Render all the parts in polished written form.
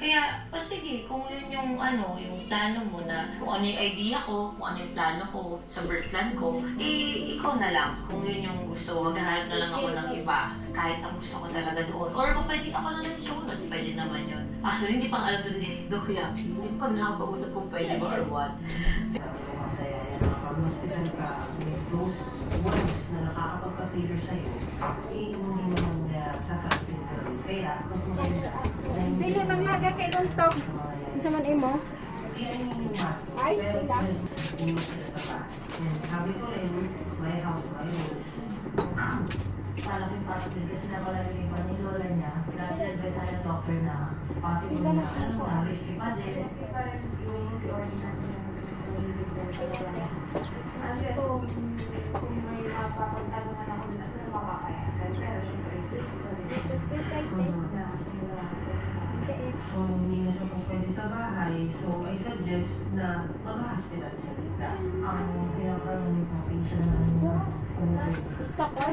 Kaya, o sige, kung yun yung yung plano mo na kung ano yung idea ko, kung ano yung plano ko sa birth plan ko, ikaw na lang. Kung yun yung gusto, maghahanap na lang ako ng iba. Kahit ang gusto ko talaga doon. Or kung pwede ako na lang sumunod, pwede naman yun. Actually, hindi pang alam doon ni Doc Yaki. Hindi pa nakapag-usap kung pwede ba or what. Masaya yan. Pag hospital ka, may close ones na nakakapagpa-figure sa'yo, hindi mo sasagutin ka rin. Kaya, mas maganda. Dili man laga kay Luntok. Unsa man imo? Ay, sila. Sabi ko rin, may house na yun. Malaking possible kasi napalalagay pa ni Lola niya. Kasi advice sa doctor na possible na risky pa din. Risky pa rin yung ordinance na kung may mapapagtagunan ako na mapapakayagan. Pero syempre, risky pa rin. So, hindi na siya kung pwede sa bahay. So, I suggest na mag-hospital sa tita. Ang pinakaroon ni patient na Isa ko.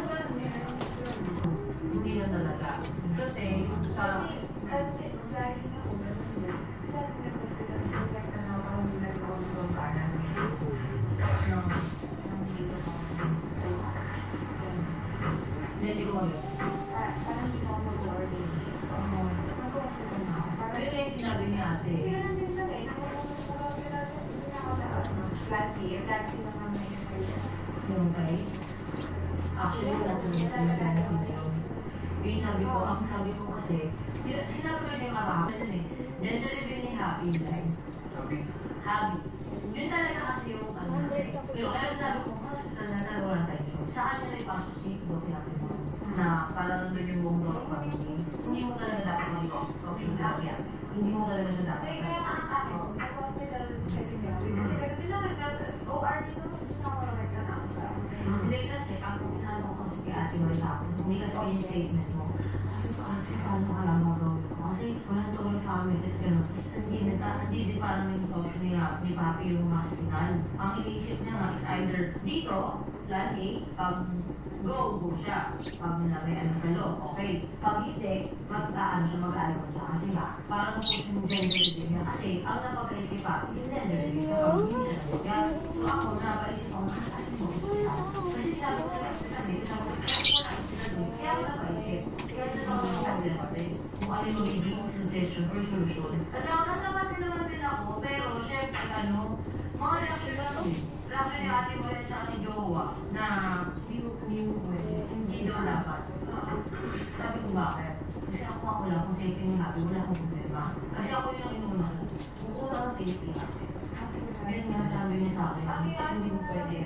hindi na talaga. Kasi sa hindi ko mag sinabi ni ate. Yung kay? Actually, wala ko niya sa yung sabi ko kasi, sinabi ko yung kapakapin yun eh. Gender review ni Happy line. Happy. Yun talaga kasi yung pero sabi ko, hospital na talaga walang tayo. Sa kanya na ipasok si Doc Yaki mo na parang nandun yung buong Doc Yaki. Hindi mo talaga dapat mag-option sa Doc Yaki. Hindi mo talaga siya dapat. Ang hospital sa Doc kasi nagkakilala OR dito hindi kasi ang pinalo ko kasi kay Ate Marita hindi kasi yung statement mo kasi paano ka lang mag-roll ko kasi walang to all family kasi gano'n kasi hindi din parang yung option ni Papi yung hospital ang iniisip niya nga is either dito plan A pag go siya pag nilagay sa loob okay pag hindi mag-aayon siya kasi nga parang kung gender din niya kasi ang napagalit kay Papi is gender din niya pag hindi siya so ako napaisip ako kasi sabi ko sabi kaya ako napaisip kaya napaisip kung ano yung magiging suggestion or solution at naman din ako pero syempre mga reaction ni ate mo yan sa aking jowa na hindi daw dapat sabi ko bakit kasi ako lang kung safety ni ate wala akong problema kasi ako yung inuna kung una ang safety kasi yun nga sabi niya sa akin hindi mo pwede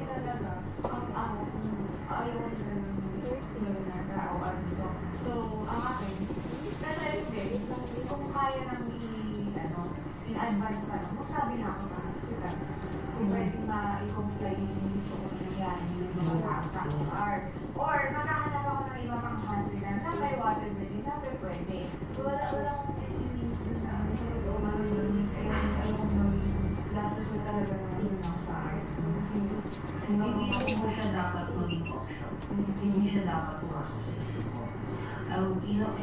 ayaw ko na sa OR dito so ang akin kung kaya nang i-advise ka lang sabi na ako sa hospital kung pwede ma-i-comply yung gusto ko nangyari yung mga sa OR or makahanap ako ng iba pang hospital na may water breathing na pwede wala akong lastos ko talaga ng sa art hindi mo siya dapat maging option hindi siya dapat pumasok sa isip mo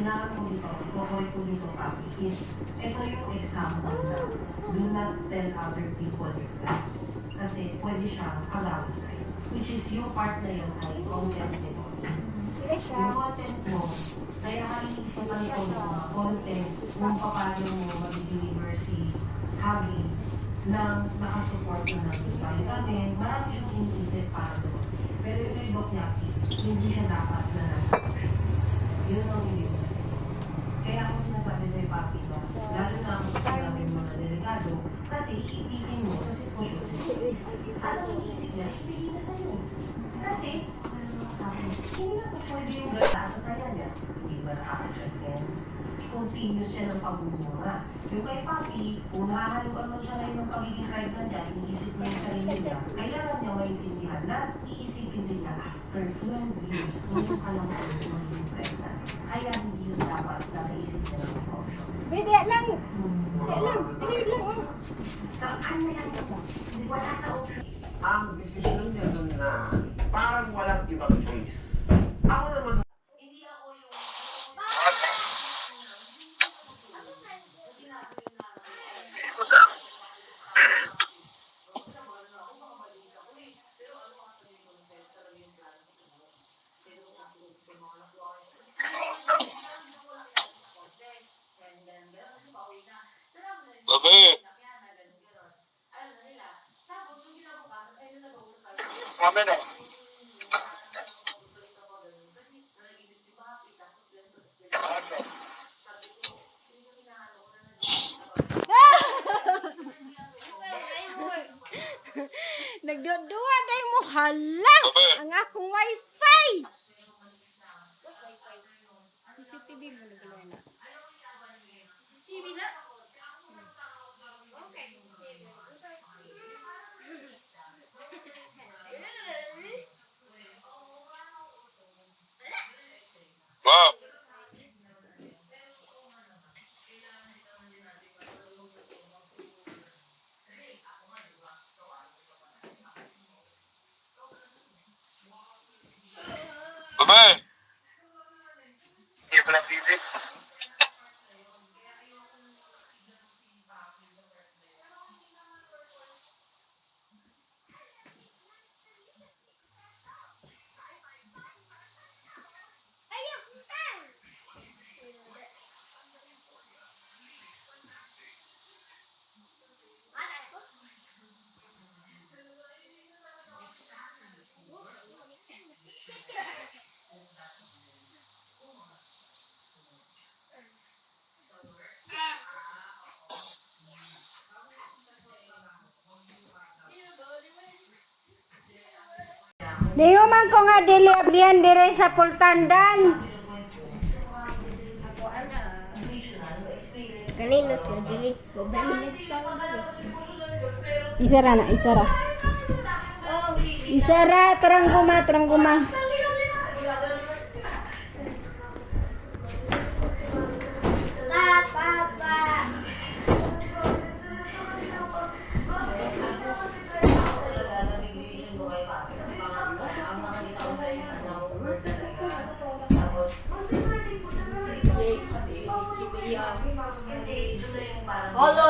inaarap ko dito kukulit ko dito Papi is ito yung example na do not tell other people your plans kasi pwede siyang kagawin sa'yo which is yung part na yun ay content mo yung content mo kaya maiisipan ito ng mga content kung paano mo mag-deliver si Javi na nakasupport na natin tayo kasi marami yung iniisip para doon pero yung Doc Yaki hindi siya dapat na nasa option yun ang hindi ko sabi kaya ako sinasabi sa'yo Papi lalo na kung sinabi ng mga delegado kasi iipigin mo sa sitwasyon si Chris ano ang iisip niya ibigin na sa'yo kasi hindi na po pwede yung gata sa saya niya. Hindi ba nakaka-stress yan? Continuous siya ng pagmumura. Yung kay Papi, kung nahahaluan mo siya ngayon ng pagiging pregnant niya, iniisip niya yung sarili niya, kailangan niya maintindihan na iisipin din niya after 12 years, kung yung alam mo magiging pregnant. Kaya hindi yun dapat nasa isip niya ng option. Bede lang. Bede lang. Tinid lang, oh. Sa kanya lang ito. Wala sa option. Ang desisyon niya dun na parang walang ibang choice. Ako naman sa Hindi ako yung... Babe, mami na. Nagdudua day mo hala. Ang akong wifi. CCTV mo na gano'n na. CCTV na? Okay. Mom. Babe. Hindi ko lang TV. Diyo man ko nga dili dire sa Pultandan. Kanino to dili? Isara na, isara. Isara, terang guma.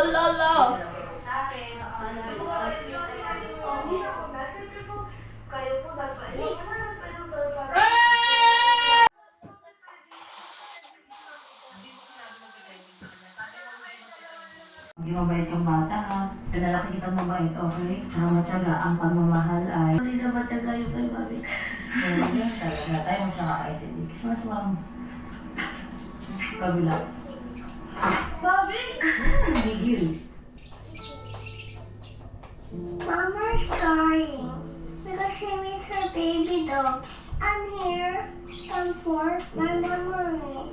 Lolo. Hindi mabait kang bata ha. Pinalaki kitang mabait, okay? Tsaka matyaga, ang pagmamahal ay... Hindi ka matyaga yung kay Bobby. Hindi, talaga. Tayo mo siya kakaitindi. Mas ma'am. Kabila. Bobby! Higil. Mama's crying because she misses her baby dog. I'm here. Come for my memory.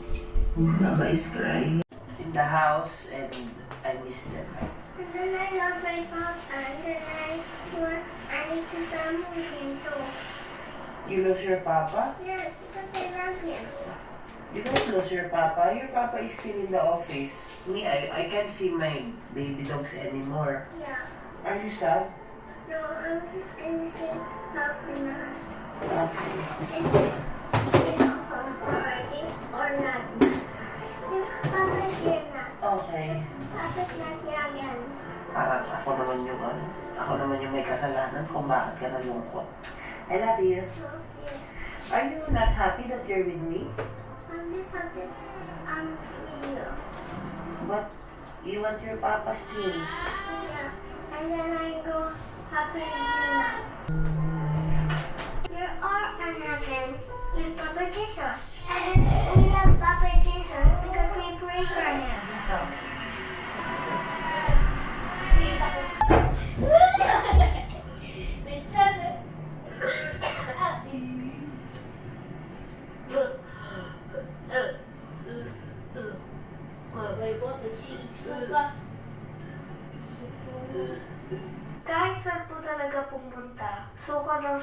Baba is crying. In the house and I miss them. And then I lost my papa. And then I need to come with him too. You lose your papa? Yeah, because I love him. You don't lose your papa. Your papa is still in the office. Me, I can't see my baby dogs anymore. Yeah. Are you sad? No, I'm just gonna say happiness. Okay. Is home already or not? Papa's here now. Okay. Papa's not here again. Parang ako naman yung may kasalanan kung bakit ka nalungkot. I love you. Love you. Are you not happy that you're with me? I'm just happy with you. But you want your papa still. Yeah. And then I go happy with you now. There are an heaven with Papa Jesus. And we love Papa Jesus because we pray for him.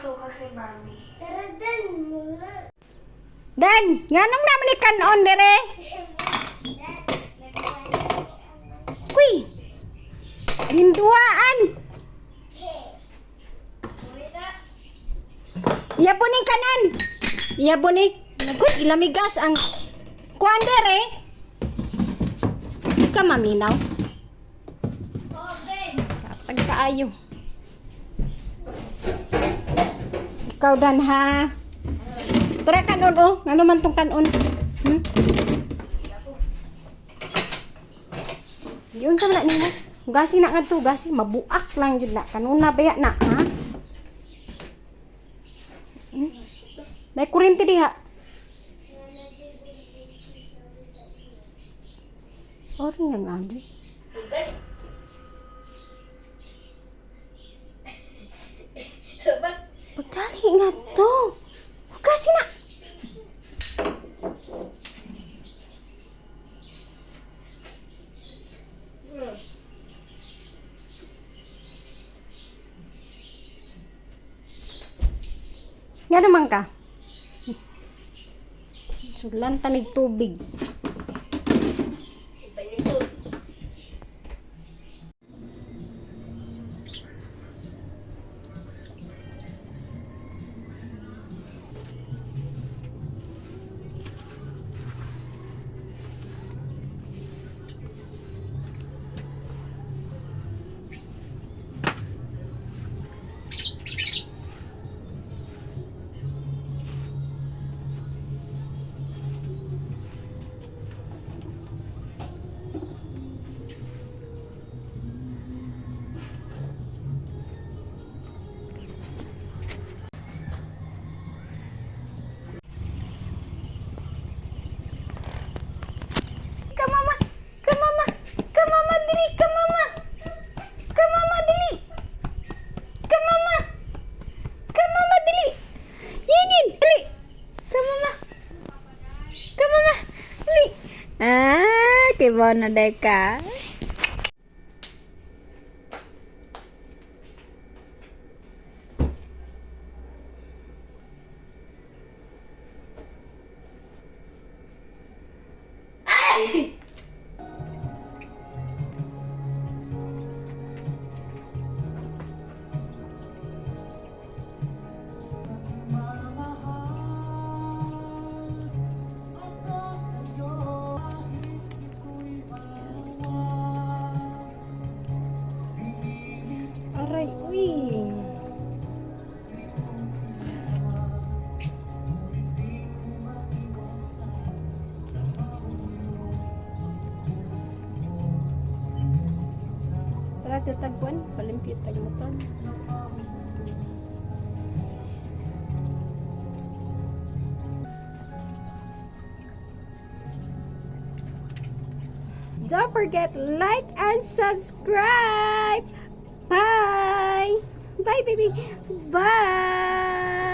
gusto kasi Barbie. Tara, Dan muna. Dan, nganong naman ni kanon dire? Kuy. Hinduaan. Iya po ning kanan. Iya po ni. Nagod, ilamigas ang kuan dire. Di ka maminaw. Kapag kaayo. Ikaw Dan ha. Tura kanon oh. Ano man tong kanon? Hmm? Yun sa wala nimo. Gasi na kadto, gasi mabuak lang jud na. Kanuna baya na ha. Hmm? May kuryente diha. Ori nga agi. Pagdali nga to. Kasi na. Nga naman ka. Sulan tanig tubig. Kibaw na day ka. Aray, uy. Tara, tatagpuan. Palimpit tayo motor. Don't forget, like and subscribe. Bye. Bye, baby. Bye.